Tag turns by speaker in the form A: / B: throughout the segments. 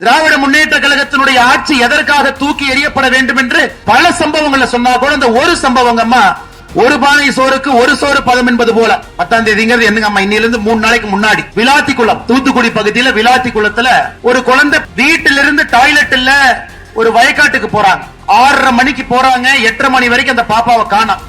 A: திராவிட முன்னேற்ற கழகத்தினுடைய ஆட்சி எதற்காக தூக்கி எறியப்பட வேண்டும் என்று பல சம்பவங்களை சொன்னா கூட இந்த ஒரு சம்பவங்கம்மா, ஒரு பானை சோறுக்கு ஒரு சோறு பதம் என்பது போல. 10ஆம் தேதிங்கிறது என்னங்கம்மா, இன்னிலிருந்து 3 நாளைக்கு முன்னாடி விளாத்திக்குளம் தூத்துக்குடி பகுதியில விளாத்திக்குளத்துல ஒரு குழந்தை வீட்டிலிருந்து டாய்லெட் இல்ல ஒரு வயக்காட்டுக்கு போறாங்க. 6:30 மணிக்கு போறாங்க, 8:30 மணி வரைக்கும் அந்த பாப்பாவை காணோம்.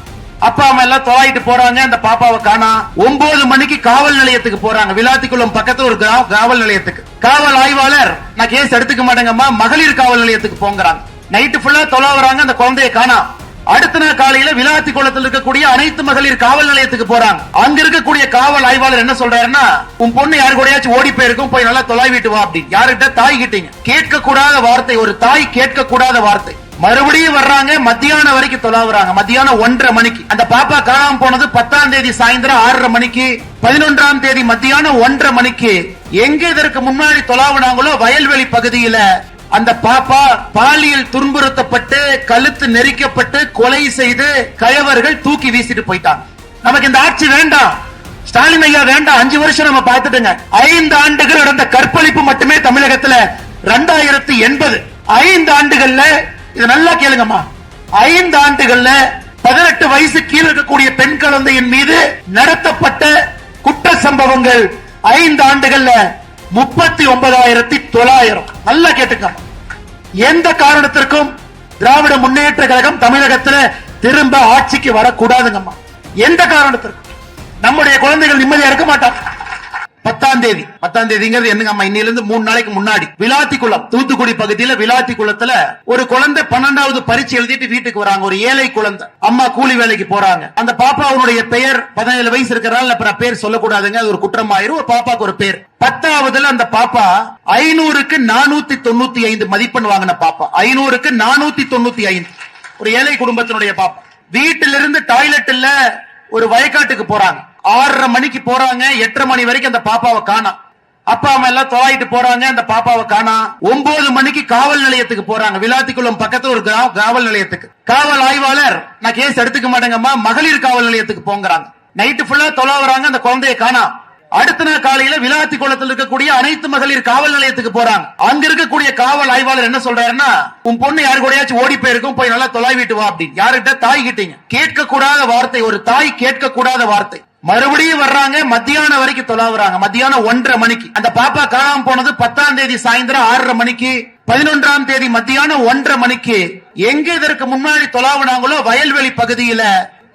A: அப்பா அம்மா எல்லாம் தொலைட்டு போறாங்க, அந்த பாப்பாவை காணோம். 9 மணிக்கு காவல் நிலையத்துக்கு போறாங்க. விளாத்திக்குளம் பக்கத்துல ஒரு காவல் நிலையத்துக்கு. காவல் ஆய்வாளர், நான் கேஸ் எடுத்துக்க மாட்டேங்கம்மா, மகளிர் காவல் நிலையத்துக்கு போங்கறாங்க. நைட்டு ஃபுல்லா தொலைவறாங்க, அந்த குழந்தையை காணோம். அடுத்த நாள் காலையில விளாத்திக்குளத்தில் இருக்கக்கூடிய அனைத்து மகளிர் காவல் நிலையத்துக்கு போறாங்க. அங்க இருக்கக்கூடிய காவல் ஆய்வாளர் என்ன சொல்றாருன்னா, உன் பொண்ணு யாரு கூடயாச்சும் ஓடி போயிருக்கும், போய் நல்லா தொலைவிட்டு வா அப்படி. யாருகிட்ட? தாய் கிட்டீங்க. கேட்க கூடாத வார்த்தை, ஒரு தாய் கேட்க கூடாத வார்த்தை. மறுபடியும் வர்றாங்க, மத்தியானம் வரைக்கும் தொலைவுறாங்க. மத்தியானம் 1:30 மணிக்கு அந்த பாப்பா காணாம போனது. 10ஆம் தேதி சாயந்தரம் 6:30 மணிக்கு, 11ஆம் தேதி மத்தியானம் 1:30 மணிக்கு. எங்க இதற்கு முன்னாடி தொலைவுனாங்களோ வயல்வெளி பகுதியில அந்த பாப்பா பாலியல் துன்புறுத்தப்பட்டு கழுத்து நெரிக்கப்பட்டு கொலை செய்து கயவர்கள் தூக்கி வீசிட்டு போயிட்டாங்க. நமக்கு இந்த ஆட்சி வேண்டாம், ஸ்டாலின் ஐயா வேண்டாம். 5 வருஷம் நம்ம பார்த்துட்டுங்க. 5 ஆண்டுகள் நடந்த கற்பழிப்பு மட்டுமே தமிழகத்துல 2080. 5 ஆண்டுகள்ல, இது நல்லா கேளுங்கம்மா, 5 ஆண்டுகள்ல 18 வயசு கீழே இருக்கக்கூடிய பெண் குழந்தையின் மீது நடத்தப்பட்ட குற்ற சம்பவங்கள் 5 ஆண்டுகள்ல 39,900. நல்லா கேட்டுக்க. எந்த காரணத்திற்கும் திராவிட முன்னேற்ற கழகம் தமிழகத்தில் திரும்ப ஆட்சிக்கு வரக்கூடாதுங்கம்மா. எந்த காரணத்திற்கும் நம்முடைய குழந்தைகள் நிம்மதியா இருக்க மாட்டாங்க. 10ஆம் தேதிங்கிறது என்னங்கம்மா, இன்னிலிருந்து 3 நாளைக்கு முன்னாடி விளாத்திக்குளம் தூத்துக்குடி பகுதியில விளாத்திக்குளத்துல ஒரு குழந்தை 12வது பரீட்சை எழுதிட்டு வீட்டுக்கு வராங்க. ஒரு ஏழை குழந்தை. அம்மா கூலி வேலைக்கு போறாங்க. அந்த பாப்பாவுடைய பெயர் 17 வயசு இருக்கிறாள், பேர் சொல்லக்கூடாதுங்க, அது ஒரு குற்றமாயிரும். பாப்பாக்கு ஒரு பேர். 10வதுல அந்த பாப்பா 500க்கு 495 மதிப்பெண் வாங்கின பாப்பா. 500க்கு 495. ஒரு ஏழை குடும்பத்தினுடைய பாப்பா. வீட்டிலிருந்து டாய்லெட் இல்ல ஒரு வயக்காட்டுக்கு போறாங்க. 6:30 மணிக்கு போறாங்க, 8:30 மணி வரைக்கும் அந்த பாப்பாவை காணோம். அப்பா அம்மா எல்லாம் தொலைட்டு போறாங்க, அந்த பாப்பாவை காணோம். 9 மணிக்கு காவல் நிலையத்துக்கு போறாங்க. விளாத்திக்குளம் பக்கத்துல ஒரு காவல் நிலையத்துக்கு. காவல் ஆய்வாளர், நான் கேஸ் எடுத்துக்க மாட்டேங்கம்மா, மகளிர் காவல் நிலையத்துக்கு போங்கறாங்க. நைட்டு ஃபுல்லா தொலைவறாங்க, அந்த குழந்தையை காணோம். அடுத்த நாள் காலையில விளாத்திக்குளத்தில் இருக்கக்கூடிய அனைத்து மகளிர் காவல் நிலையத்துக்கு போறாங்க. அங்க இருக்கக்கூடிய காவல் ஆய்வாளர் என்ன சொல்றாருன்னா, உன் பொண்ணு யாரு கூடயாச்சும் ஓடி போயிருக்கும், போய் நல்லா தொலைவிட்டு வா அப்படி. யாருகிட்ட? தாய் கிட்டீங்க. கேட்க கூடாத வார்த்தை, ஒரு தாய் கேட்க கூடாத வார்த்தை. மறுபடியும் வர்றாங்க, மத்தியானம் வரைக்கும் தொலைவுறாங்க. மத்தியானம் 1:30 மணிக்கு அந்த பாப்பா காணாம போனது. 10ஆம் தேதி சாயந்தரம் 6:30 மணிக்கு, 11ஆம் தேதி மத்தியானம் 1:30 மணிக்கு. எங்க இதற்கு முன்னாடி தொலைவுனாங்களோ வயல்வெளி பகுதியில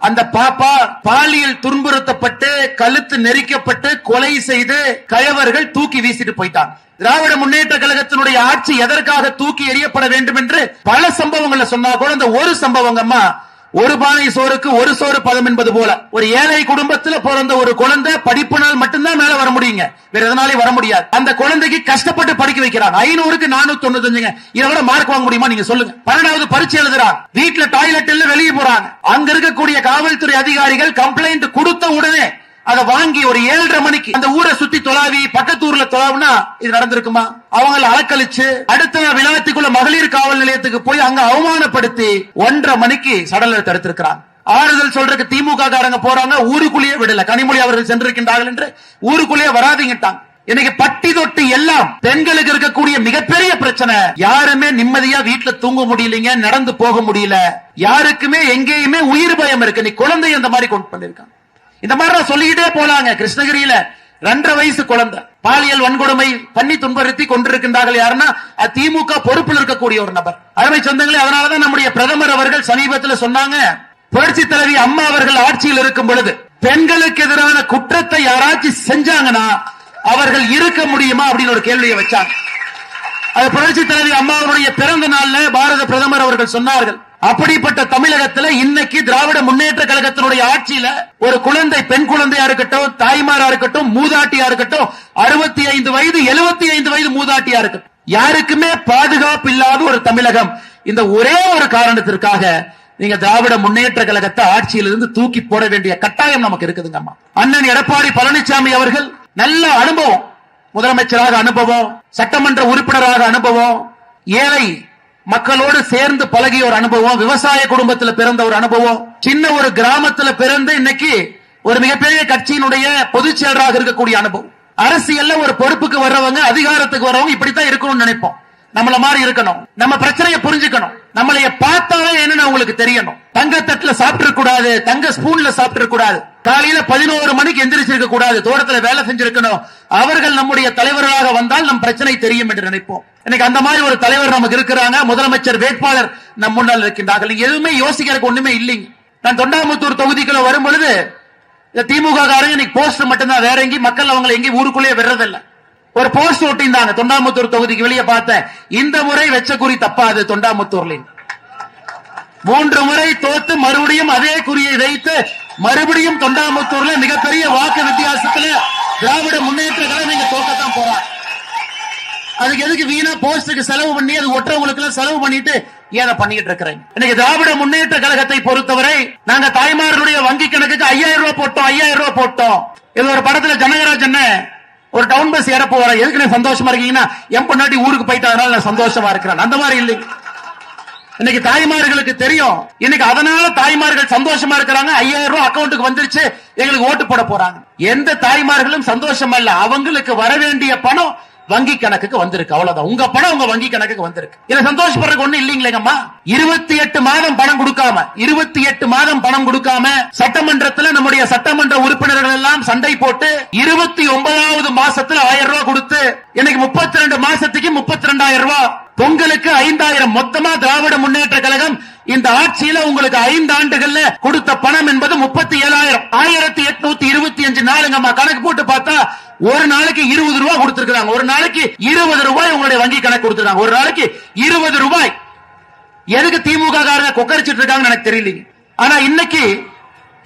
A: அந்த பாப்பா பாலியல் துன்புறுத்தப்பட்டு கழுத்து நெரிக்கப்பட்டு கொலை செய்து கயவர்கள் தூக்கி வீசிட்டு போயிட்டாங்க. திராவிட முன்னேற்ற கழகத்தினுடைய ஆட்சி எதற்காக தூக்கி எறியப்பட வேண்டும் என்று பல சம்பவங்களை சொன்னா கூட இந்த ஒரு சம்பவங்கம்மா, ஒரு பானை சோறுக்கு ஒரு சோறு பதம் என்பது போல. ஒரு ஏழை குடும்பத்தில் பிறந்த ஒரு குழந்தை படிப்பினால் மட்டும்தான் மேல வர முடியுங்க, வேற எதனாலே வர முடியாது. அந்த குழந்தைக்கு கஷ்டப்பட்டு படிக்க வைக்கிறாங்க. 500க்கு 495. இதை விட மார்க் வாங்க முடியுமா நீங்க சொல்லுங்க? 12வது பரீட்சை எழுதுறாங்க. வீட்டுல டாய்லெட் இல்ல, வெளியே போறாங்க. அங்க இருக்கக்கூடிய காவல்துறை அதிகாரிகள் கம்ப்ளைண்ட் கொடுத்த உடனே அதை வாங்கி ஒரு 7:30 மணிக்கு அந்த ஊரை சுத்தி தொலாவி, பக்கத்து ஊர்ல தொலாவுனா இது நடந்திருக்குமா? அவங்களை அலக்கழிச்சு அடுத்த விளாத்திக்குள்ள மகளிர் காவல் நிலையத்துக்கு போய் அங்க அவமானப்படுத்தி 1:30 மணிக்கு சடலை தடுத்திருக்கிறாங்க. ஆறுதல் சொல்றதுக்கு திமுக காரங்க போறாங்க, ஊருக்குள்ளேயே விடல. கனிமொழி அவர்கள் சென்றிருக்கின்றார்கள் என்று ஊருக்குள்ளேயே வராதீங்கட்டாங்க. இன்னைக்கு பட்டி தொட்டி எல்லாம் பெண்களுக்கு இருக்கக்கூடிய மிகப்பெரிய பிரச்சனை. யாருமே நிம்மதியா வீட்டுல தூங்க முடியலீங்க, நடந்து போக முடியல. யாருக்குமே எங்கேயுமே உயிர் பயம் இருக்கு. நீ குழந்தை அந்த மாதிரி கொண்டு பண்ணிருக்காங்க. இந்த மாதிரி சொல்லிக்கிட்டே போலாங்க. கிருஷ்ணகிரியில 2.5 வயசு குழந்தை பாலியல் வன்கொடுமை பண்ணி துன்புறுத்தி கொண்டிருக்கின்றார்கள். யாருன்னா திமுக பொறுப்பில் இருக்கக்கூடிய ஒரு நபர். அருமை சொந்தங்களே, அதனாலதான் நம்முடைய பிரதமர் அவர்கள் சமீபத்தில் சொன்னாங்க, புரட்சி தலைவி அம்மா அவர்கள் ஆட்சியில் இருக்கும் பொழுது பெண்களுக்கு எதிரான குற்றத்தை யாராச்சும் செஞ்சாங்கன்னா அவர்கள் இருக்க முடியுமா அப்படின்னு ஒரு கேள்வியை வச்சாங்க. அது புரட்சி தலைவி அம்மாவுடைய பிறந்த நாள்ல பாரத பிரதமர் அவர்கள் சொன்னார்கள். அப்படிப்பட்ட தமிழகத்துல இன்னைக்கு திராவிட முன்னேற்ற கழகத்தினுடைய ஆட்சியில ஒரு குழந்தை, பெண் குழந்தையா இருக்கட்டும், தாய்மாரா இருக்கட்டும், மூதாட்டியா இருக்கட்டும், 65 வயது 75 வயது மூதாட்டியா இருக்கட்டும், யாருக்குமே பாதுகாப்பு இல்லாத ஒரு தமிழகம். இந்த ஒரே ஒரு காரணத்திற்காக நீங்க திராவிட முன்னேற்ற கழகத்தை ஆட்சியிலிருந்து தூக்கி போட வேண்டிய கட்டாயம் நமக்கு இருக்குதுங்க. அண்ணன் எடப்பாடி பழனிசாமி அவர்கள் நல்ல அனுபவம், முதலமைச்சராக அனுபவம், சட்டமன்ற உறுப்பினராக அனுபவம், ஏழை மக்களோடு சேர்ந்து பழகிய ஒரு அனுபவம், விவசாய குடும்பத்தில் பிறந்த ஒரு அனுபவம், சின்ன ஒரு கிராமத்தில் பிறந்து இன்னைக்கு ஒரு மிகப்பெரிய கட்சியினுடைய பொதுச் செயலராக இருக்கக்கூடிய அனுபவம். அரசியல்ல ஒரு பொறுப்புக்கு வர்றவங்க, அதிகாரத்துக்கு வர்றவங்க இப்படித்தான் இருக்கணும்னு நினைப்போம். நம்மள மாதிரி இருக்கணும், நம்ம பிரச்சனையை புரிஞ்சுக்கணும், நம்மளைய பார்த்தாலே என்னன்னு உங்களுக்கு தெரியணும். தங்க தட்டுல சாப்பிட்டு கூடாது, தங்க ஸ்பூன்ல சாப்பிட்டு கூடாது, காலையில 11 மணிக்கு எந்திரிச்சிருக்க கூடாது, தோட்டத்துல வேலை செஞ்சிருக்கணும். அவர்கள் நம்முடைய தலைவர்களாக வந்தால் நம் பிரச்சனை தெரியும் என்று நினைப்போம். இன்னைக்கு அந்த மாதிரி ஒரு தலைவர் நமக்கு இருக்கிறாங்க. முதலமைச்சர் வேட்பாளர் நம் முன்னால் இருக்கின்றார்கள். நீங்க எதுவுமே யோசிக்கிறதுக்கு ஒண்ணுமே இல்லைங்க. நான் தொண்டாமுத்தூர் தொகுதிக்குள்ள வரும் பொழுது திமுக காரங்க இன்னைக்கு போஸ்டர் மட்டும்தான், வேற எங்கேயும் மக்கள் அவங்களை எங்கேயும் ஊருக்குள்ளேயே விடுறதில்லை. ஒரு போஸ்ட் ஒட்டிந்தாங்க தொண்டாமுத்தூர் தொகுதிக்கு வெளியே பார்த்தேன். இந்த முறை வெச்ச குறி தப்பாது, தொண்டாமுத்தூர்ல 3 முறை தோத்து மறுபடியும் அதே குறியை வைத்து மறுபடியும் தொண்டாமுத்தூர்ல மிகப்பெரிய வாக்கு வித்தியாசத்துல திராவிட முன்னேற்ற கழகம் நீங்க தோக்கத்தான் போறாங்க. அதுக்கு எதுக்கு வீணா போஸ்டுக்கு செலவு பண்ணி அது ஒற்றவங்களுக்கு எல்லாம் செலவு பண்ணிட்டு ஏன் பண்ணிட்டு இருக்கிறேன். இன்னைக்கு திராவிட முன்னேற்ற கழகத்தை பொறுத்தவரை நாங்க தாய்மார்களுடைய வங்கி கணக்குக்கு 5000 ரூபாய் போட்டோம், 5000 ரூபாய் போட்டோம். இது ஒரு படத்துல ஜனகராஜ் என்ன ஒரு டவுன் பஸ் ஏற போற, எதுக்கு நீ சந்தோஷமா இருக்கீங்கன்னா என் பொண்டாட்டி ஊருக்கு போயிட்டு அதனால நான் சந்தோஷமா இருக்கிறேன். அந்த மாதிரி இல்லை. இன்னைக்கு தாய்மார்களுக்கு தெரியும். இன்னைக்கு அதனால தாய்மார்கள் சந்தோஷமா இருக்கிறாங்க. 5000 ரூபாய் அக்கௌண்ட்டுக்கு வந்துருச்சு, எங்களுக்கு ஓட்டு போட போறாங்க. எந்த தாய்மார்களும் சந்தோஷமா இல்ல. அவங்களுக்கு வர வேண்டிய பணம் வங்கி கணக்குக்கு வந்திருக்கு, அவ்வளவுதான். உங்க பணம் உங்க வங்கி கணக்குக்கு வந்திருக்கு. இதை சந்தோஷப்படுறதுக்கு ஒண்ணு இல்லீங்களேங்கம்மா. 28 மாதம் பணம் கொடுக்காம 28 மாதம் பணம் கொடுக்காம சட்டமன்றத்தில் நம்முடைய சட்டமன்ற உறுப்பினர்கள் எல்லாம் சண்டை போட்டு 29வது மாசத்துல 1000 ரூபாய் கொடுத்து இன்னைக்கு 32 மாசத்துக்கு 32,000 ரூபாய், பொங்கலுக்கு 5000, மொத்தமா திராவிட முன்னேற்ற கழகம் இந்த ஆட்சியில உங்களுக்கு 5 ஆண்டுகள்ல கொடுத்த பணம் என்பது 37,000. 1825 நாளுங்கம்மா. கணக்கு போட்டு பார்த்தா ஒரு நாளைக்கு 20 ரூபாய் கொடுத்திருக்காங்க. ஒரு நாளைக்கு 20 ரூபாய் உங்களுடைய வங்கி கணக்கு கொடுத்திருக்காங்க. ஒரு நாளைக்கு 20 ரூபாய். எதுக்கு திமுக காரங்க கொக்கரிச்சிட்டு இருக்காங்கன்னு எனக்கு தெரியல. ஆனா இன்னைக்கு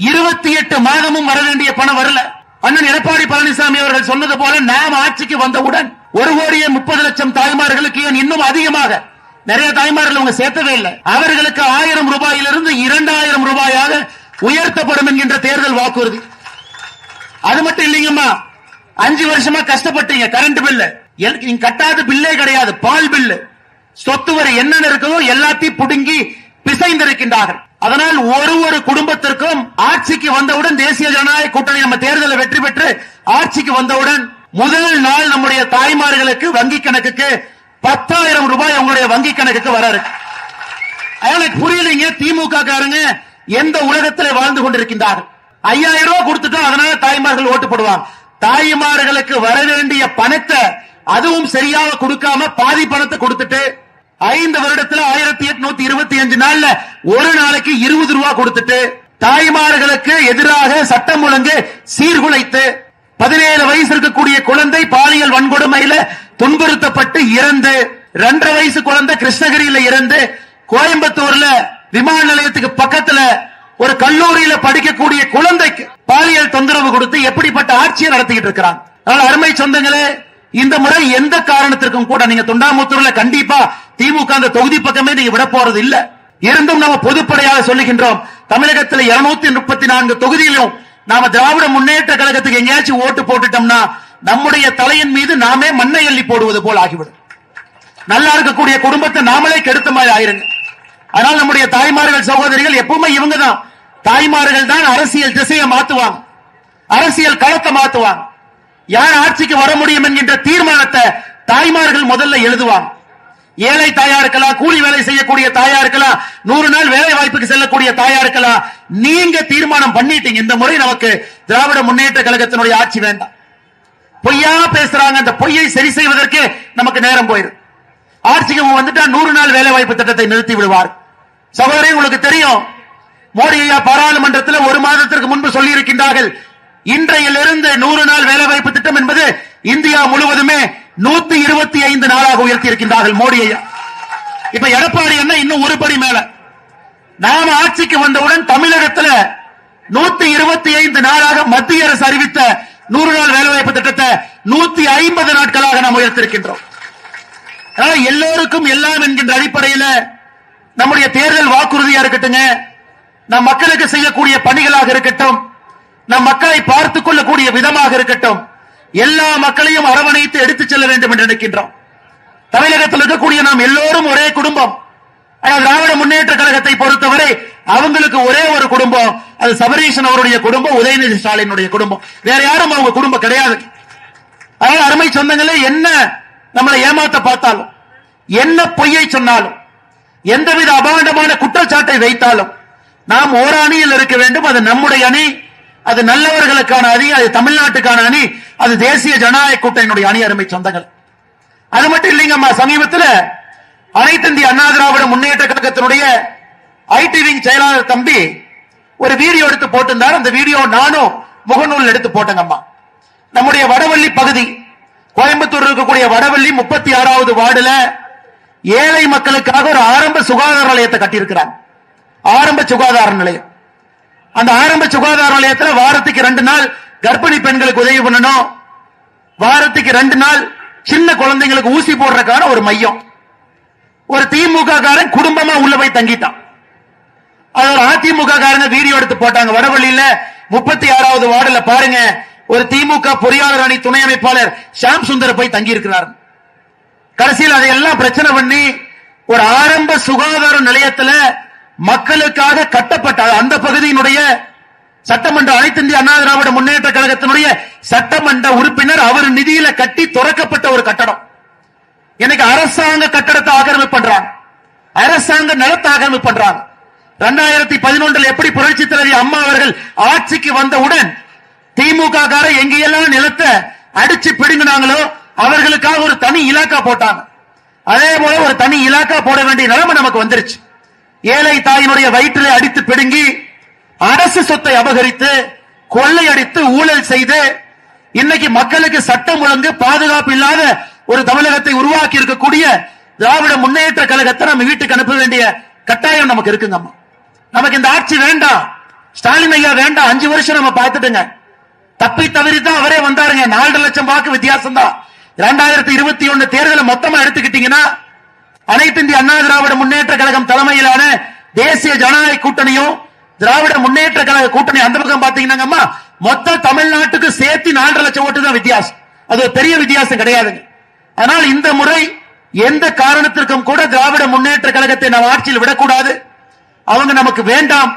A: 28 மாதமும் வர வேண்டிய பணம் வரல. அண்ணன் எடப்பாடி பழனிசாமி அவர்கள் சொன்னது போல நாம் ஆட்சிக்கு வந்தவுடன் 1,30,00,000 தாய்மார்களுக்கு இன்னும் அதிகமாக நிறைய தாய்மார்கள் அவங்க சேர்த்தவே இல்லை. அவர்களுக்கு 1000 ரூபாயிலிருந்து 2000 ரூபாயாக உயர்த்தப்படும் என்கின்ற தேர்தல் வாக்குறுதி. அது மட்டும் இல்லைங்கம்மா, 5 வருஷமா கஷ்டப்பட்டீங்க. கரண்ட் பில்லு நீங்க கட்டாத பில்லே கிடையாது. பால் பில்லு, சொத்து வரி என்னென்ன இருக்கோ எல்லாத்தையும் புடுங்கி பிசைந்திருக்கின்றார்கள். அதனால் ஒரு குடும்பத்திற்கும் ஆட்சிக்கு வந்தவுடன் தேசிய ஜனநாயக கூட்டணி நம்ம தேர்தலில் வெற்றி பெற்று ஆட்சிக்கு வந்தவுடன் முதல் நாள் நம்முடைய தாய்மார்களுக்கு வங்கி கணக்குக்கு 10,000 ரூபாய் உங்களுடைய வங்கி கணக்குக்கு வராரு. எனக்கு புரியலீங்க, திமுக காரங்க எந்த உலகத்தில் வாழ்ந்து கொண்டிருக்கின்றார்கள். 5000 ரூபாய் கொடுத்துட்டோம், அதனால தாய்மார்கள் ஓட்டு போடுவாங்க. தாய்மார்களுக்கு வர வேண்டிய பணத்தை அதுவும் சரியாக கொடுக்காம பாதி பணத்தை கொடுத்துட்டு 5 வருடத்துல 1825 நாள்ல ஒரு நாளைக்கு 20 ரூபாய் கொடுத்துட்டு தாய்மார்களுக்கு எதிராக சட்டம் ஒழுங்கு சீர்குலைத்து 17 வயசு இருக்கக்கூடிய குழந்தை பாலியல் வன்கொடுமையில துன்புறுத்தப்பட்டு இறந்து, 2.5 வயசு குழந்தை கிருஷ்ணகிரியில இறந்து, கோயம்புத்தூர்ல விமான நிலையத்துக்கு பக்கத்துல ஒரு கல்லூரியில படிக்கக்கூடிய குழந்தைக்கு பாலியல் தொந்தரவு கொடுத்து எப்படிப்பட்ட ஆட்சியை நடத்திக்கிட்டு இருக்கிறாங்க. அதனால அருமை சொந்தங்களே, இந்த முறை எந்த காரணத்திற்கும் கூட நீங்க தொண்டாமுத்தூர்ல கண்டிப்பா திமுக அந்த தொகுதி பக்கமே நீங்க விட போறது இல்ல. இருந்தும் நம்ம பொதுப்படையாக சொல்லுகின்றோம், தமிழகத்தில் 234 தொகுதியிலும் நாம திராவிட முன்னேற்ற கழகத்துக்கு எங்கேயாச்சும் ஓட்டு போட்டுட்டோம்னா நம்முடைய தலையின் மீது நாமே மண்ணை அள்ளி போடுவது போல் ஆகிவிடும். நல்லா இருக்கக்கூடிய குடும்பத்தை நாமளே கெடுத்த மாதிரி ஆயிருங்க. அதனால் நம்முடைய தாய்மார்கள் சகோதரிகள் எப்பவுமே இவங்க தான், தாய்மார்கள் தான் அரசியல் திசையை மாத்துவாங்க, அரசியல் களத்தை மாத்துவாங்க. யார் ஆட்சிக்கு வர முடியும் என்கின்ற தீர்மானத்தை தாய்மார்கள் முதல்ல எழுதுவாங்க. ஏழை தாயா இருக்கலாம், கூலி வேலை செய்யக்கூடிய தாயா இருக்கலாம், 100 நாள் வேலை வாய்ப்புக்கு செல்லக்கூடிய தாயா இருக்கலாம். நீங்க தீர்மானம் பண்ணிட்டீங்க, இந்த முறை நமக்கு திராவிட முன்னேற்ற கழகத்தினுடைய ஆட்சி வேண்டாம். பொய்யா பேசுறாங்க, அந்த பொய்யை சரி செய்வதற்கு நமக்கு நேரம் போயிடும். ஆட்சிக்கு வந்துட்டா 100 நாள் வேலை வாய்ப்பு திட்டத்தை நிறுத்தி விடுவார். சகோதரி, உங்களுக்கு தெரியும், மோடி ஐயா பாராளுமன்றத்தில் 1 மாதத்திற்கு முன்பு சொல்லி இருக்கின்றார்கள், இன்றையிலிருந்து 100 நாள் வேலை வாய்ப்பு திட்டம் என்பது இந்தியா முழுவதுமே 125 நாளாக உயர்த்தி இருக்கின்றார்கள் மோடி ஐயா. இப்ப எடப்பாடி என்ன இன்னும் ஒரு படி மேல. நாம ஆட்சிக்கு வந்தவுடன் தமிழகத்தில் 125 நாளாக மத்திய அரசு அறிவித்த 100 நாள் வேலை வாய்ப்பு திட்டத்தை 150 நாட்களாக நாம் உயர்த்திருக்கின்றோம். எல்லோருக்கும் எல்லாம் என்கின்ற அடிப்படையில் நம்முடைய தேர்தல் வாக்குறுதியா இருக்கட்டும், நம் மக்களுக்கு செய்யக்கூடிய பணிகளாக இருக்கட்டும், நம் மக்களை பார்த்துக் கொள்ளக்கூடிய விதமாக இருக்கட்டும், எல்லா மக்களையும் அரவணைத்து எடுத்துச் செல்ல வேண்டும் என்று நினைக்கின்றோம். தமிழகத்தில் இருக்கக்கூடிய நாம் எல்லோரும் ஒரே குடும்பம். திராவிட முன்னேற்ற கழகத்தை பொறுத்தவரை அவங்களுக்கு ஒரே ஒரு குடும்பம், அது சபரீஷன் அவருடைய குடும்பம், உதயநிதி ஸ்டாலினுடைய குடும்பம். வேற யாரும் அவங்க குடும்பம் கிடையாது. அதனால அருமை சொந்தங்களே, என்ன நம்மளை ஏமாத்த பார்த்தாலும் என்ன பொய்யை சொன்னாலும், எந்தவித அபாண்டமான குற்றச்சாட்டை வைத்தாலும் நாம் ஓர் அணியில் இருக்க வேண்டும். அது நம்முடைய அணி, அது நல்லவர்களுக்கான அணி, அது தமிழ்நாட்டுக்கான அணி, அது தேசிய ஜனநாயக கூட்டணியினுடைய அணி. அருமை சொந்தங்கள், அது மட்டும் இல்லைங்கம்மா. சமீபத்தில் அனைத்து இந்திய அண்ணா திராவிட முன்னேற்ற கழகத்தினுடைய ஐடி விங் செயலாளர் தம்பி ஒரு வீடியோ எடுத்து போட்டிருந்தார். அந்த வீடியோ நானும் முகநூல் எடுத்து போட்டேங்கம்மா. நம்முடைய வடவள்ளி பகுதி, கோயம்புத்தூர் இருக்கக்கூடிய வடவள்ளி 36வது வார்டுல ஏழை மக்களுக்காக ஒரு ஆரம்ப சுகாதார நிலையத்தை கட்டியிருக்கிறாங்க. ஆரம்ப சுகாதார நிலையம். அந்த ஆரம்ப சுகாதார நிலையத்தில் வாரத்துக்கு 2 நாள் கர்ப்பிணி பெண்களுக்கு உதவி பண்ணணும், வாரத்துக்கு 2 நாள் சின்ன குழந்தைங்களுக்கு ஊசி போடுறதுக்கான ஒரு மையம். ஒரு திமுக காரன் குடும்பமா உள்ள போய் தங்கிட்டான். ஒரு அதிமுக காரங்க வீடியோ எடுத்து போட்டாங்க. வடவள்ளியில 36வது வார்டுல பாருங்க, ஒரு திமுக பொறியாளர் அணி துணை அமைப்பாளர் ஷாம் சுந்தர் போய் தங்கி இருக்கிறார். கடைசியில் அதையெல்லாம் பிரச்சனை பண்ணி ஒரு ஆரம்ப சுகாதார நிலையத்தில் மக்களுக்காக கட்டப்பட்ட அந்த பகுதியினுடைய சட்டமன்ற அனைத்து இந்திய அண்ணா திராவிட முன்னேற்ற கழகத்தினுடைய சட்டமன்ற உறுப்பினர் அவர் நிதியில கட்டி துறக்கப்பட்ட ஒரு கட்டடம். எனக்கு அரசாங்க கட்டடத்தை ஆக்கிரமிப்பு பண்றாங்க, அரசாங்க நிலத்தை ஆக்கிரமிப்பு பண்றாங்க. 2011 எப்படி புரட்சி தலைவி அம்மா அவர்கள் ஆட்சிக்கு வந்தவுடன் திமுக கார எங்கெல்லாம் நிலத்தை அடிச்சு பிடுங்கினாங்களோ அவர்களுக்காக ஒரு தனி இலாக்கா போட்டாங்க. அதே போல ஒரு தனி இலாக்கா போட வேண்டிய நிலைமை நமக்கு வந்துருச்சு. ஏழை தாயினுடைய வயிற்றில் அடித்து பிடுங்கி அரசு சொத்தை அபகரித்து கொள்ளையடித்து ஊழல் செய்து இன்னைக்கு மக்களுக்கு சட்டம் ஒழுங்கு பாதுகாப்பு இல்லாத ஒரு தமிழகத்தை உருவாக்கி இருக்கக்கூடிய திராவிட முன்னேற்ற கழகத்தை நம்ம வீட்டுக்கு அனுப்ப வேண்டிய கட்டாயம் நமக்கு இருக்குங்க. நமக்கு இந்த ஆட்சி வேண்டாம், ஸ்டாலின் ஐயா வேண்டாம். 5 வருஷம் நம்ம பார்த்துட்டுங்க, தப்பி தவறி தான் அவரே வந்தாருங்க. 4 லட்சம் வாக்கு வித்தியாசம் தான். 2021 தேர்தலை மொத்தமா எடுத்துக்கிட்டீங்கன்னா அனைத்து இந்திய அண்ணா திராவிட முன்னேற்ற கழகம் தலைமையிலான தேசிய ஜனநாயக கூட்டணியும் திராவிட முன்னேற்ற கழக கூட்டணி அந்த பக்கம் பாத்தீங்கன்னா மொத்த தமிழ்நாட்டுக்கு சேர்த்து 4 லட்சம் ஓட்டு தான் வித்தியாசம். அது ஒரு பெரிய வித்தியாசம் கிடையாதுங்க. ஆனால் இந்த முறை எந்த காரணத்திற்கும் கூட திராவிட முன்னேற்ற கழகத்தை நாம் ஆட்சியில் விடக்கூடாது. அவங்க நமக்கு வேண்டாம்,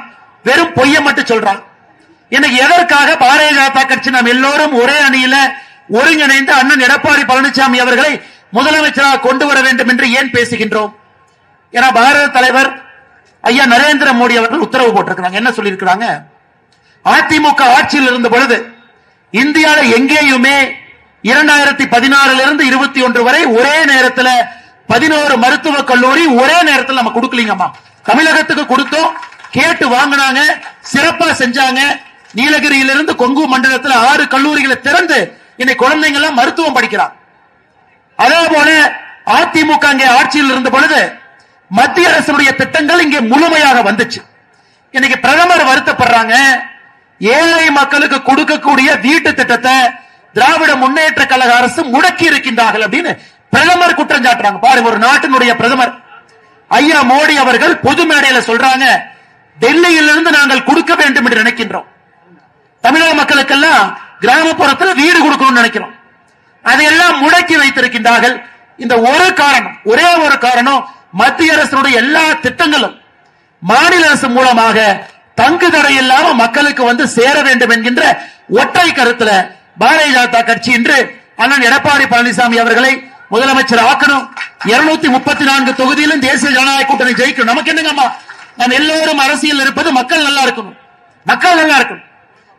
A: வெறும் பொய்ய மட்டும் சொல்றாங்க. எனக்கு எதற்காக பாரதிய ஜனதா கட்சி நாம் எல்லோரும் ஒரே அணியில ஒருங்கிணைந்து அண்ணன் எடப்பாடி பழனிசாமி அவர்களை முதலமைச்சராக கொண்டு வர வேண்டும் என்று ஏன் பேசுகின்றோம்? ஏன்னா பாரத தலைவர் ஐயா நரேந்திர மோடி அவர்கள் உத்தரவு போட்டிருக்கிறாங்க. என்ன சொல்லியிருக்கிறாங்க? அதிமுக ஆட்சியில் இருந்த பொழுது இந்தியாவில் எங்கேயுமே 2016 இருந்து 21 வரை ஒரே நேரத்தில் 11 மருத்துவக் கல்லூரி ஒரே நேரத்தில் நம்ம கொடுக்கலீங்கம்மா. தமிழகத்துக்கு கொடுத்தோம், கேட்டு வாங்கினாங்க, சிறப்பா செஞ்சாங்க. நீலகிரியிலிருந்து கொங்கு மண்டலத்தில் 6 கல்லூரிகளை திறந்து இன்னைக்கு குழந்தைங்க எல்லாம் மருத்துவம் படிக்கிறாங்க. அதே போல அதிமுக அங்கே ஆட்சியில் இருந்த பொழுது மத்திய அரசுடைய திட்டங்கள் இங்கே முழுமையாக வந்துச்சு. இன்னைக்கு பிரதமர் வருத்தப்படுறாங்க, ஏழை மக்களுக்கு கொடுக்கக்கூடிய வீட்டு திட்டத்தை திராவிட முன்னேற்ற கழக அரசு முடக்கி இருக்கின்றார்கள் அப்படின்னு பிரதமர் குற்றம் சாட்டுறாங்க. பாருங்க, ஒரு நாட்டினுடைய பிரதமர் ஐயா மோடி அவர்கள் பொது மேடையில சொல்றாங்க, டெல்லியிலிருந்து நாங்கள் கொடுக்க வேண்டும் என்று நினைக்கின்றோம். தமிழக மக்களுக்கெல்லாம் கிராமப்புறத்தில் வீடு கொடுக்கணும்னு நினைக்கிறோம். அதையெல்லாம் முடக்கி வைத்திருக்கின்றார்கள். இந்த ஒரு காரணம், ஒரே ஒரு காரணம், மத்திய அரசுடைய எல்லா திட்டங்களும் மாநில அரசு மூலமாக தங்கு தடை இல்லாம மக்களுக்கு வந்து சேர வேண்டும் என்கின்ற ஒற்றை கருத்துல பாரதிய ஜனதா கட்சி இன்று அண்ணன் எடப்பாடி பழனிசாமி அவர்களை முதலமைச்சர் ஆக்கணும். 234 தொகுதியிலும் தேசிய ஜனநாயக கூட்டணி ஜெயிக்கணும். நமக்கு என்னங்கம்மா, நாம் எல்லோரும் அரசியல் இருப்பது மக்கள் நல்லா இருக்கணும், மக்கள் நல்லா இருக்கணும்.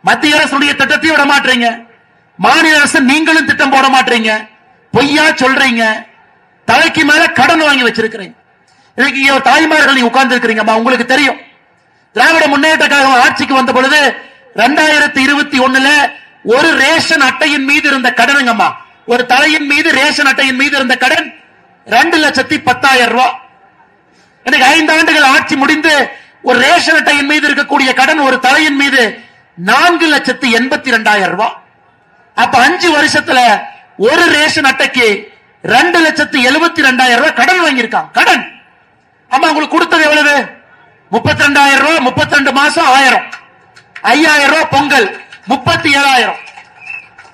A: மத்திய அரசுடைய திட்டத்தையும் விட மாட்டீங்க, மாநில அரசு நீங்களும் திட்டம் போட மாட்டீங்க, பொய்யா சொல்றீங்க, தலைக்கு மேல கடன் வாங்கி வச்சிருக்கிறீங்க. இன்னைக்கு தாய்மார்கள் நீங்க உட்கார்ந்து இருக்கிறீங்கம்மா, உங்களுக்கு தெரியும் திராவிட முன்னேற்ற கழகம் ஆட்சிக்கு வந்த பொழுது 2021 ஒரு ரேஷன் அட்டையின் மீது இருந்த கடனுங்கம்மா, ஒரு தலையின் மீது ரேஷன் அட்டையின் மீது இருந்த கடன் 2,10,000 ரூபாய். எனக்கு 5 ஆண்டுகள் ஆட்சி முடிந்து ஒரு ரேஷன் அட்டையின் மீது இருக்கக்கூடிய கடன் ஒரு தலையின் மீது 4,82,000 ரூபாய். அப்ப 5 வருஷத்துல ஒரு ரேஷன் அட்டைக்கு 2,72,000 ரூபாய் கடன் வாங்கியிருக்காங்க. கடன் அம்மா உங்களுக்கு கொடுத்தது எவ்வளவு? 32,000 ரூபாய், 32 மாசம் 1000, 5,000 ரூபாய் பொங்கல், 37,000.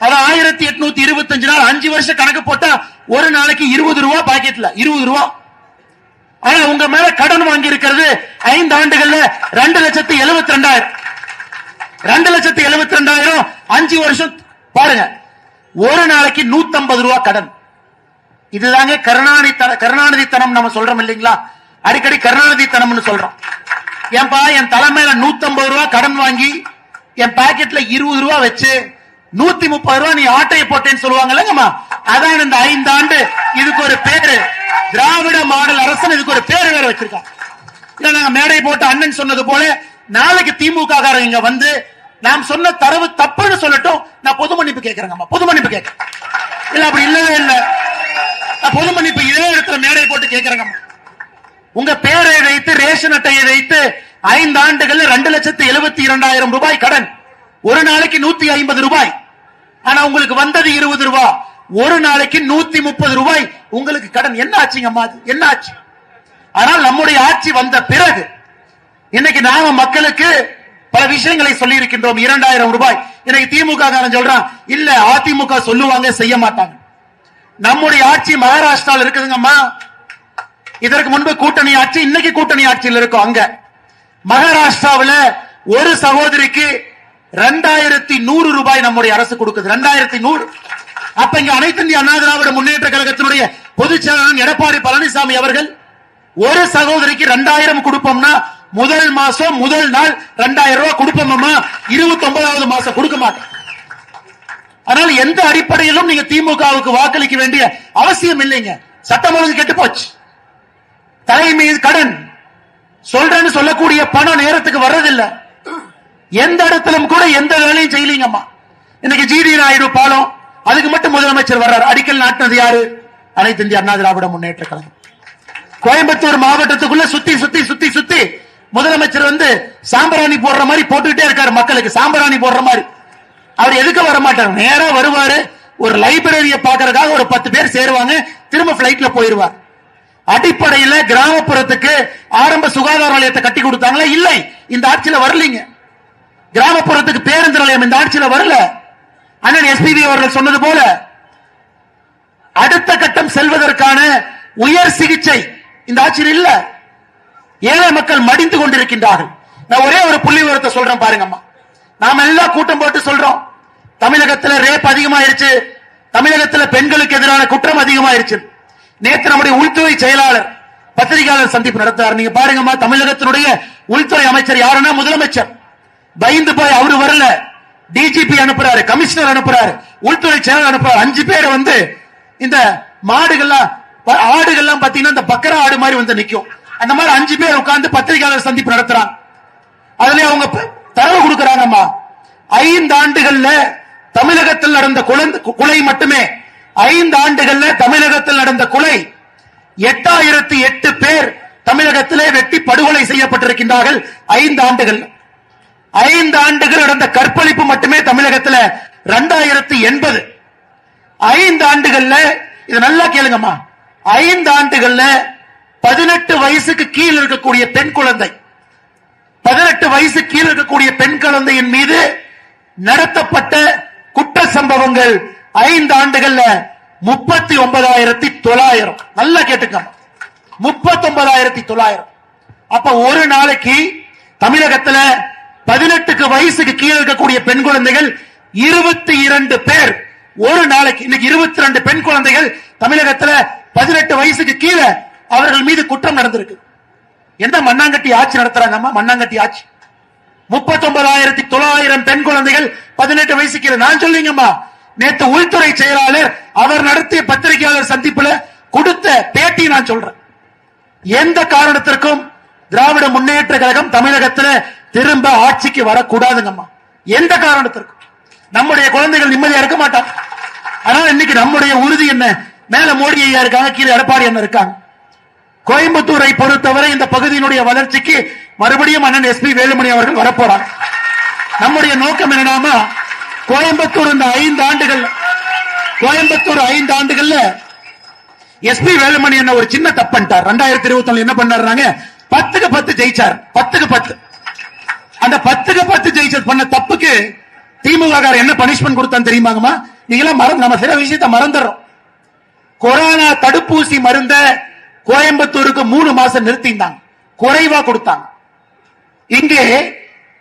A: அது 1,825 நாள், 5 வருஷம் கணக்கு போட்டா ஒரு நாளைக்கு 20 ரூபாய் பாக்கெட்ல 20 ரூபாய். ஆனா உங்க மேல கடன் வாங்கி இருக்கிறது 5 ஆண்டுகள்ல 2,72,000. 2,72,000 5 வருஷம் பாருங்க, ஒரு நாளைக்கு 150 ரூபாய் கடன். இதுதாங்க கருணாநிதித்தனம் நம்ம சொல்றோம் இல்லைங்களா? அடிக்கடி கருணாநிதித்தனம்னு சொல்றோம். ஏன்பா என் தலைமையில 150 ரூபாய் கடன் வாங்கி என் பாக்கெட்ல 20 ரூபாய் வச்சு 130 ரூபாய் நீ ஆட்டையை போட்டேன்னு சொல்லுவாங்கல்லங்கம்மா. அதான் இந்த 5 ஆண்டு இதுக்கு ஒரு பேரு திராவிட மாடல் அரசன், இதுக்கு ஒரு பேரு வேற வச்சிருக்கான். இல்ல நாங்க மேடை போட்டு அண்ணன் சொன்னது போல நாளைக்கு திமுக காரங்க வந்து நாம் சொன்ன தரவு தப்புன்னு சொல்லட்டும், நான் பொது மன்னிப்பு கேட்கிறேங்கம்மா. பொது மன்னிப்பு கேட்கிறேன். இல்ல அப்படி இல்லவே இல்ல, நான் பொது மன்னிப்பு இதே இடத்துல மேடை போட்டு கேட்கிறேங்கம்மா. உங்க பேரை வைத்து ரேஷன் அட்டையை வைத்து 5 ஆண்டுகள் 2,72,000 ரூபாய் கடன், ஒரு நாளைக்கு 150 ரூபாய். ஆனா உங்களுக்கு வந்தது 20 ரூபாய், ஒரு நாளைக்கு 130 ரூபாய் உங்களுக்கு கடன். என்ன ஆச்சுங்கம்மா? என்ன ஆச்சு? ஆனால் நம்முடைய ஆட்சி வந்த பிறகு இன்னைக்கு நாம மக்களுக்கு பல விஷயங்களை சொல்லி இருக்கின்றோம். 2000 ரூபாய். இன்னைக்கு திமுக காரன் சொல்றான், இல்ல அதிமுக சொல்லுவாங்க செய்ய மாட்டாங்க. நம்முடைய ஆட்சி மகாராஷ்டிராவில் இருக்குதுங்கம்மா. இதற்கு முன்பு கூட்டணி ஆட்சி, இன்னைக்கு கூட்டணி ஆட்சியில் இருக்கும். அங்க மகாராஷ்டிராவில் ஒரு சகோதரிக்கு 2100 ரூபாய் நம்முடைய அரசு கொடுக்குது. 2100. அப்ப இங்க அனைத்து இந்திய அண்ணா திராவிட முன்னேற்ற கழகத்தினுடைய பொதுச் செயலாளர் எடப்பாடி பழனிசாமி அவர்கள் ஒரு சகோதரிக்கு 2000 கொடுப்போம்னா முதல் மாசம் முதல் நாள் 2000 ரூபாய் கொடுப்போம்மா, 29வது மாசம் கொடுக்க மாட்டோம். அதனால எந்த அடிப்படையிலும் நீங்க திமுகவுக்கு வாக்களிக்க வேண்டிய அவசியம் இல்லைங்க. சட்டம் ஒழுங்கு கெட்டு போச்சு. தலைமை கடன் சொல்றேன்னு சொல்லக்கூடிய பணம் நேரத்துக்கு வர்றதில்லை. எந்த இடத்திலும் கூட எந்த வேலையும் செய்யலீங்கம்மா. இன்னைக்கு ஜிடி நாயுடு பாலம், அதுக்கு மட்டும் முதலமைச்சர் வர்றாரு. அடிக்கல் நாட்டினது யாரு? அனைத்து இந்திய அண்ணா திராவிட முன்னேற்ற கழகம். கோயம்புத்தூர் மாவட்டத்துக்குள்ள சுத்தி சுத்தி சுத்தி சுத்தி முதலமைச்சர் வந்து சாம்பிராணி போடுற மாதிரி போட்டுக்கிட்டே இருக்காரு. மக்களுக்கு சாம்பிராணி போடுற மாதிரி. அவர் எதுக்கு வர மாட்டார், நேரா வருவாரு. ஒரு லைப்ரரியை பாக்குறதுக்காக ஒரு 10 பேர் சேருவாங்க, திரும்ப பிளைட்ல போயிருவார். அடிப்படையில் கிராமப்புறத்துக்கு ஆரம்ப சுகாதார நிலையத்தை கட்டி கொடுத்தாங்களா? இல்லை, இந்த ஆட்சியில வரலீங்க. கிராமப்புறத்துக்கு பேருந்து நிலையம் இந்த ஆட்சியில வரல. அண்ணன் எஸ்பிபி அவர்கள் சொன்னது போல அடுத்த கட்டம் செல்வதற்கான உயர் சிகிச்சை இந்த ஆட்சியில் இல்ல. ஏழை மக்கள் மடிந்து கொண்டிருக்கின்றார்கள். நான் ஒரே ஒரு புள்ளி விவரத்தை சொல்றேன் பாருங்கம்மா. நாம எல்லாம் கூட்டம் போட்டு சொல்றோம், தமிழகத்தில் ரேப் அதிகமாயிருச்சு, தமிழகத்தில் பெண்களுக்கு எதிரான குற்றம் அதிகமாயிருச்சு. நேற்று நம்முடைய உள்துறை செயலாளர் பத்திரிகையாளர் சந்திப்பு நடத்தார். நீங்க பாருங்கம்மா, தமிழகத்தினுடைய உள்துறை அமைச்சர் யாருன்னா முதலமைச்சர். பயந்து போய் அவரு வரல, டிஜிபி அனுப்புறாரு, கமிஷனர் அனுப்புறாரு, உள்துறை செயலாளர் அனுப்புறாரு. 5 பேர் வந்து இந்த மாடுகள்லாம் ஆடுகள்லாம் பாத்தீங்கன்னா இந்த பக்கரா ஆடு மாதிரி வந்து நிக்கும். அந்த மாதிரி 5 பேர் உட்கார்ந்து பத்திரிகையாளர் சந்திப்பு நடத்துறாங்க. அதுல அவங்க தரவு கொடுக்கறாங்கம்மா. 5 ஆண்டுகள்ல தமிழகத்தில் நடந்த கொலை மட்டுமே 5 ஆண்டுகள்ல தமிழகத்தில் நடந்த கொலை 8008 பேர் தமிழகத்திலே வெட்டி படுகொலை செய்யப்பட்டிருக்கின்றார்கள். 5 ஆண்டுகள். 5 ஆண்டுகள் நடந்த கற்பழிப்பு மட்டுமே தமிழகத்தில் 2080. 5 ஆண்டுகள்ல இது நல்லா கேளுங்கம்மா. 5 ஆண்டுகள்ல 18 வயசுக்கு கீழ் இருக்கக்கூடிய பெண் குழந்தை, 18 வயசு கீழ் இருக்கக்கூடிய பெண் குழந்தையின் மீது நடத்தப்பட்ட குற்ற சம்பவங்கள் 5 ஆண்டுகள்ல 39,900. நல்லா கேட்டுக்கம்மா, 39,900. அப்ப ஒரு நாளைக்கு தமிழகத்தில் 18 வயசுக்கு கீழே இருக்கக்கூடிய பெண் குழந்தைகள் 22 பேர் ஒரு நாளைக்கு. இன்னைக்கு 22 பெண் குழந்தைகள் தமிழகத்தில் 18 வயசுக்கு கீழே அவர்கள் மீது குற்றம் நடந்திருக்கு. என்ன மண்ணாங்கட்டி ஆட்சி நடத்துறாங்கம்மா? மண்ணாங்கட்டி ஆட்சி. 39,900 பெண் குழந்தைகள் 18 வயசுக்கு கீழே. நான் சொல்லுங்கம்மா, நேற்று உள்துறை செயலாளர் அவர் நடத்திய பத்திரிகையாளர் சந்திப்புல கொடுத்த பேட்டி நான் சொல்றேன். எந்த காரணத்திற்கும் திராவிட முன்னேற்ற கழகம் தமிழகத்தில் திரும்ப ஆட்சிக்கு வரக்கூடாதுங்கம்மா. எந்த காரணத்திற்கும் நம்முடைய குழந்தைகள் நிம்மதியா இருக்க மாட்டாங்க. ஆனால் இன்னைக்கு நம்முடைய உறுதி என்ன? மேல மோடி ஐயா இருக்காங்க, கீழே எடப்பாடி அண்ணன் இருக்காங்க. கோயம்புத்தூரை பொறுத்தவரை இந்த பகுதியினுடைய வளர்ச்சிக்கு மறுபடியும் அண்ணன் எஸ்பி வேலுமணி அவர்கள் வரப்போறாங்க. நம்முடைய நோக்கம் என்னன்னா, கோயம்புத்தூர் இந்த 5 ஆண்டுகள், கோயம்புத்தூர் 5 ஆண்டுகள்ல எஸ்பி வேலுமணி என்ன ஒரு சின்ன தப்பு பண்ணிட்டார். 2021 என்ன பண்ணாருங்க? 10க்கு 10 ஜெயிச்சார். 10க்கு 10. அந்த 10க்கு 10 ஜெயிச்சது பண்ண தப்புக்கு திமுக என்ன பனிஷ்மெண்ட் கொடுத்தான் தெரியுமாங்கம்மா? நீங்களாம் நம்ம சில விஷயத்தை மறந்துடுறோம். கொரோனா தடுப்பூசி மருந்த கோயம்புத்தூருக்கு 3 மாசம் நிறுத்தினாங்க, குறைவா கொடுத்தாங்க. இங்கே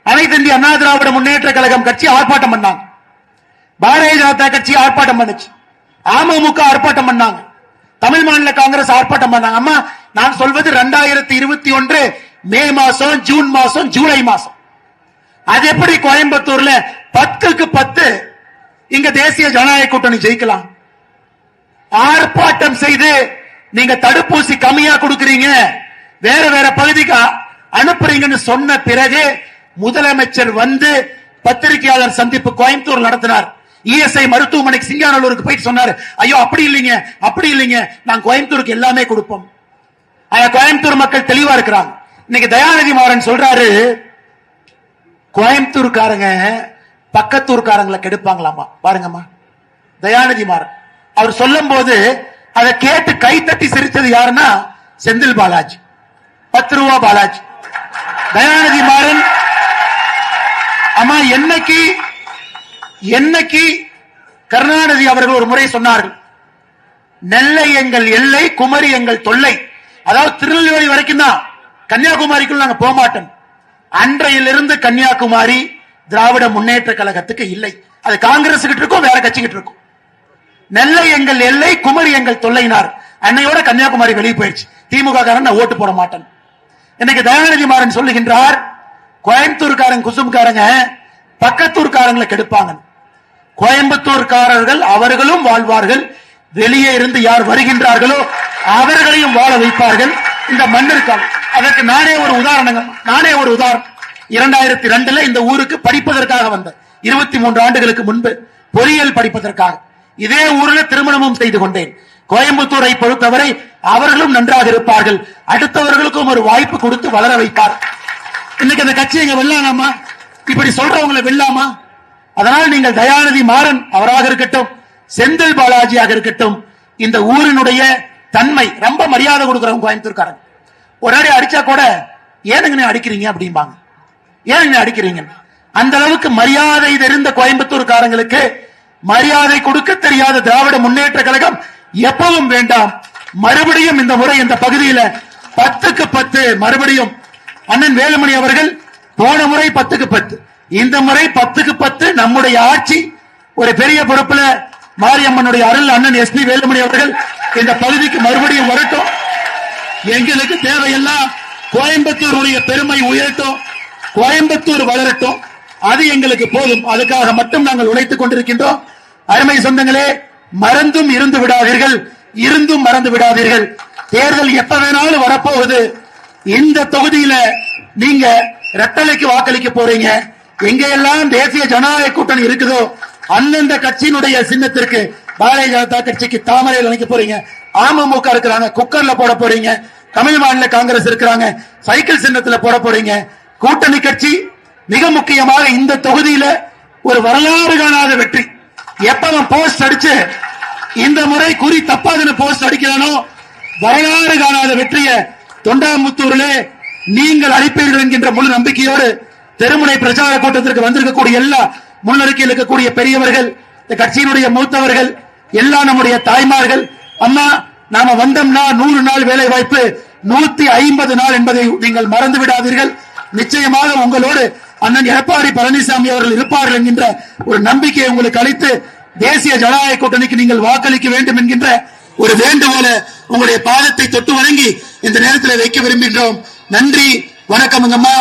A: அனைத்து இந்திய அண்ணா திராவிட முன்னேற்ற கழகம் கட்சி ஆர்ப்பாட்டம் பண்ணாங்க, பாரதிய ஜனதா கட்சி ஆர்ப்பாட்டம் பண்ணுச்சு, அமமுக ஆர்ப்பாட்டம் பண்ணாங்க. தமிழ் மாநில காங்கிரஸ் ஆர்ப்பாட்டம் பண்ணாங்க. அம்மா நான் சொல்வது 2021 மே மாசம், ஜூன் மாசம், ஜூலை மாசம். அது எப்படி கோயம்புத்தூர்ல 10க்கு 10 இங்க தேசிய ஜனநாயக கூட்டணி ஜெயிக்கலாம்? ஆர்ப்பாட்டம் செய்து நீங்க தடுப்பூசி கம்மியா கொடுக்கறீங்க, வேற வேற பகுதிக்கு அனுப்புறீங்கன்னு சொன்ன பிறகு முதலமைச்சர் வந்து பத்திரிகையாளர் சந்திப்பு கோயம்புத்தூர் நடத்தினார். இஎஸ்ஐ மருத்துவமனைக்கு சிங்கானல்லூருக்கு போயிட்டு சொன்னார், ஐயோ அப்படி இல்லைங்க, அப்படி இல்லைங்க, நான் கோயம்புத்தூருக்கு எல்லாமே கொடுப்போம். கோயம்புத்தூர் மக்கள் தெளிவா இருக்கிறாங்க. இன்னைக்கு தயாநிதி மாறன் சொல்றாரு, கோயம்புத்தூர்காரங்க பக்கத்தூர்காரங்களை கெடுப்பாங்களாமா. பாருங்கம்மா, தயாநிதி மாறன் அவர் சொல்லும் போது அதை கேட்டு கை தட்டி சிரிச்சது யாருன்னா செந்தில் பாலாஜி, 10 ரூபா பாலாஜி. தயாநிதி மாறன் அம்மா என்னைக்கு கருணாநிதி அவர்கள் ஒரு முறை சொன்னார்கள், நெல்லை எங்கள் எல்லை, குமரி எங்கள் தொல்லை. அதாவது திருநெல்வேலி வரைக்கும் தான், கன்னியாகுமரிக்குள்ள நாங்க போக மாட்டோம். அன்றையிலிருந்து கன்னியாகுமரி திராவிட முன்னேற்ற கழகத்துக்கு இல்லை, அது காங்கிரஸ் கிட்ட இருக்கும், வேற கட்சி கிட்ட இருக்கும். நெல்லை எங்கள் எல்லை, குமரி எங்கள் தொல்லைனார். அன்னையோட கன்னியாகுமரி வெளியே போயிடுச்சு. திமுக காரன் ஓட்டு போட மாட்டேன். இன்னைக்கு தயாநிதி மாறன் சொல்லுகின்றார், கோயம்புத்தூர்காரங்க குசும்காரங்க பக்கத்தூர்காரங்களை கெடுப்பாங்க. கோயம்புத்தூர்காரர்கள் அவர்களும் வாழ்வார்கள், வெளியே இருந்து யார் வருகின்றார்களோ அவர்களையும் வாழ வைப்பார்கள் இந்த மண்ணிற்காக. அதற்கு நானே ஒரு உதாரணம். 2002 இந்த ஊருக்கு படிப்பதற்காக வந்த 23 ஆண்டுகளுக்கு முன்பு பொறியியல் படிப்பதற்காக இதே ஊரில் திருமணமும் செய்து கொண்டேன். கோயம்புத்தூரை பொறுத்தவரை அவர்களும் நன்றாக இருப்பார்கள், அடுத்தவர்களுக்கும் ஒரு வாய்ப்பு கொடுத்து வளர வைப்பார். இன்னைக்கு அந்த கட்சி எங்க வெல்லாமா? இப்படி சொல்றவங்களை வெல்லாமா? அதனால் நீங்கள் தயாநிதி மாறன் அவராக இருக்கட்டும், செந்தில் பாலாஜியாக இருக்கட்டும், இந்த ஊரினுடைய தன்மை ரொம்ப மரியாதை கொடுக்கிறவங்க கோயம்புத்தூர்காரங்க. ஒரு அடி அடிச்சா கூட ஏனுங்க அடிக்கிறீங்க அப்படிம்பாங்க. ஏனுங்க அடிக்கிறீங்க? அந்த அளவுக்கு மரியாதை தெரிந்த கோயம்புத்தூர்காரங்களுக்கு மரியாதை கொடுக்க தெரியாத திராவிட முன்னேற்ற கழகம் எப்பவும் வேண்டாம். மறுபடியும் இந்த முறை இந்த பகுதியில் 10க்கு 10 மறுபடியும் அண்ணன் வேலுமணி அவர்கள் போன முறை 10க்கு 10, இந்த முறை 10க்கு 10 நம்முடைய ஆட்சி. ஒரு பெரிய பொறுப்புல மாரியம்மனுடைய அருள் அண்ணன் எஸ்பி வேலுமணி அவர்கள் இந்த பகுதிக்கு மறுபடியும் வரட்டும். எங்களுக்கு தேவையெல்லாம் கோயம்புத்தூருடைய பெருமை உயரட்டும், கோயம்புத்தூர் வளரட்டும், அது எங்களுக்கு போதும். அதுக்காக மட்டும் நாங்கள் உழைத்துக் கொண்டிருக்கின்றோம். அருமை சொந்தங்களே, மறந்தும் இருந்து விடாதீர்கள், இருந்தும் மறந்து விடாதீர்கள். தேர்தல் எப்ப வேணாலும் வரப்போகுது. இந்த தொகுதியில நீங்க ரெட்டலைக்கு வாக்களிக்க போறீங்க. எங்கெல்லாம் தேசிய ஜனநாயக கூட்டணி இருக்குதோ அந்தந்த கட்சியினுடைய சின்னத்திற்கு, பாரதிய ஜனதா கட்சிக்கு தாமரையில் நினைக்க போறீங்க, அமமுக இருக்கிறாங்க குக்கர்ல போட போறீங்க, தமிழ் மாநில காங்கிரஸ் இருக்கிறாங்க சைக்கிள் சின்னத்துல போட போறீங்க. கூட்டணி கட்சி மிக முக்கியமாக இந்த தொகுதியில ஒரு வரலாறு காணாத வெற்றி. எப்ப போஸ்ட் அடிச்சு இந்த முறை குறி தப்பாதுன்னு போஸ்ட் அடிக்கிறானோ, வரலாறு காணாத வெற்றியை தொண்டாமுத்தூரில் நீங்கள் அளிப்பீர்கள் என்கின்ற முழு நம்பிக்கையோடு தெருமுனை பிரச்சார கூட்டத்திற்கு வந்திருக்கக்கூடிய எல்லா முன்னறிக்கையில் இருக்கக்கூடிய பெரியவர்கள், இந்த கட்சியினுடைய மூத்தவர்கள், எல்லா நம்முடைய தாய்மார்கள், அம்மா நாம வந்தோம்னா 100 நாள் வேலை வாய்ப்பு, 150 நாள் என்பதை நீங்கள் மறந்து விடாதீர்கள். நிச்சயமாக உங்களோடு அண்ணன் எடப்பாடி பழனிசாமி அவர்கள் இருப்பார்கள் என்கின்ற ஒரு நம்பிக்கையை உங்களுக்கு அளித்து தேசிய ஜனநாயக கூட்டணிக்கு நீங்கள் வாக்களிக்க வேண்டும் என்கின்ற ஒரு வேண்டுகோளை உங்களுடைய பாதத்தை தொட்டு வணங்கி இந்த நேரத்தில் வைக்க விரும்புகின்றோம். நன்றி, வணக்கம் அம்மா.